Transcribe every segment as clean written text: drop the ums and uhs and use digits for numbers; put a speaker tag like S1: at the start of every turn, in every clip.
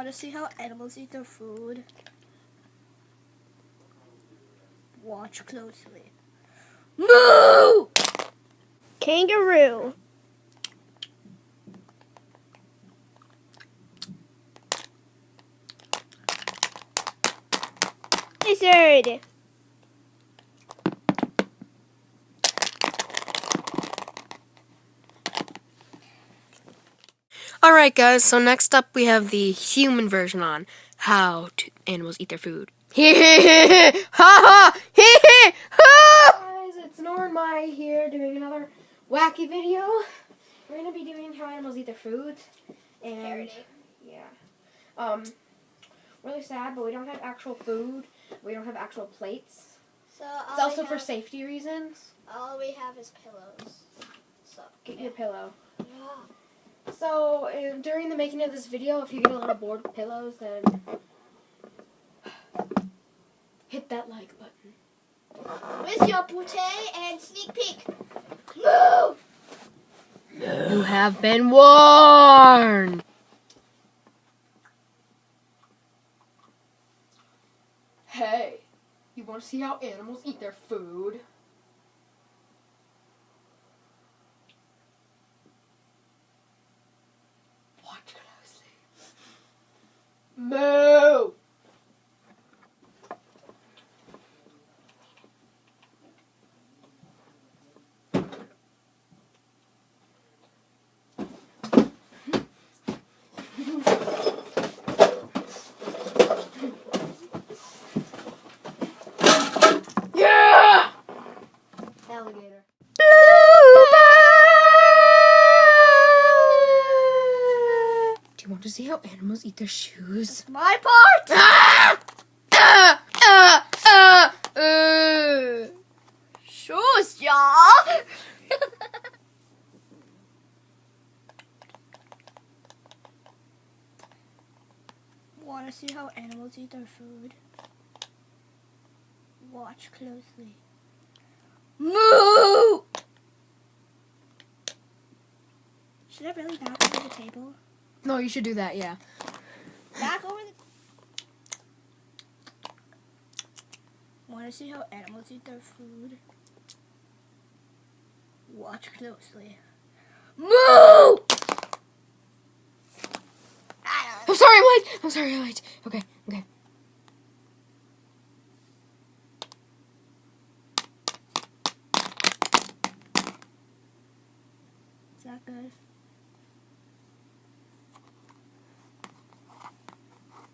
S1: Want to see how animals eat their food? Watch closely. Moo!
S2: Kangaroo. Lizard.
S3: Alright guys, so next up we have the human version on how animals eat their food. Ha ha! Guys, it's Nora and Mai here doing another wacky video. We're gonna be doing how animals eat their food. And yeah. Really sad, but we don't have actual food. We don't have actual plates.
S1: So
S3: It's also for safety reasons.
S1: all we have is pillows. So
S3: Get your pillow.
S1: yeah.
S3: So, during the making of this video, if you get a little bored with pillows, then hit that like button.
S1: With your pute and sneak peek. Moo!
S3: You have been warned! Hey, you want to see how animals eat their food? Watch closely. Moo! Yeah! Alligator. Do you want to see how animals eat their shoes?
S1: My part! Shoes, y'all! Want to see how animals eat their food? Watch closely. Moo! Should I really knock over the table?
S3: No, you should do that, yeah.
S1: Knock over the... Want to see how animals eat their food? Watch closely. Moo!
S3: I'm sorry, I'm late. I'm sorry, I'm late. Okay.
S1: Is that good?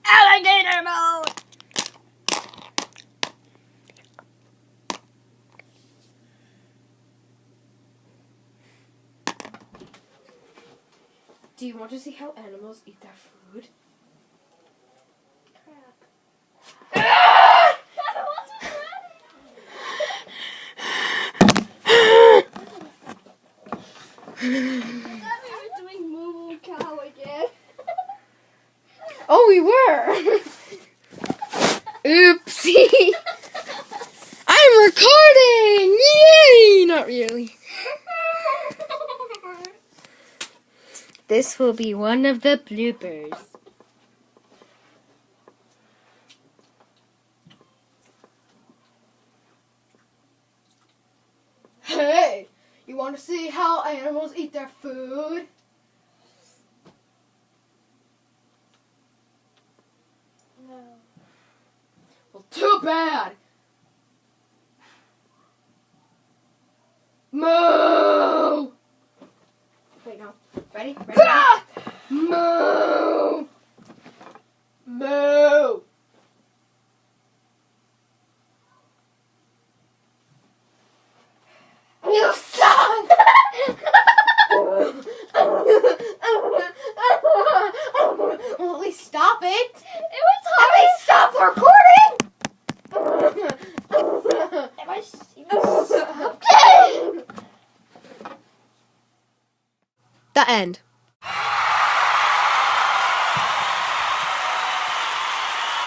S1: Alligator mode!
S3: Do you want to see how animals eat their food?
S1: Doing moo cow again.
S3: Oh, we were. Oopsie. I'm recording. Yay! Not really. This will be one of the bloopers. Hey, you want to see how animals eat their food?
S1: No.
S3: Well, too bad. Moo! Wait, no. Ready? Moo! Moo! You suck! Well, at least stop it!
S1: It was
S3: At
S1: hard.
S3: least stop recording!
S1: Am I even stopped?
S3: The end.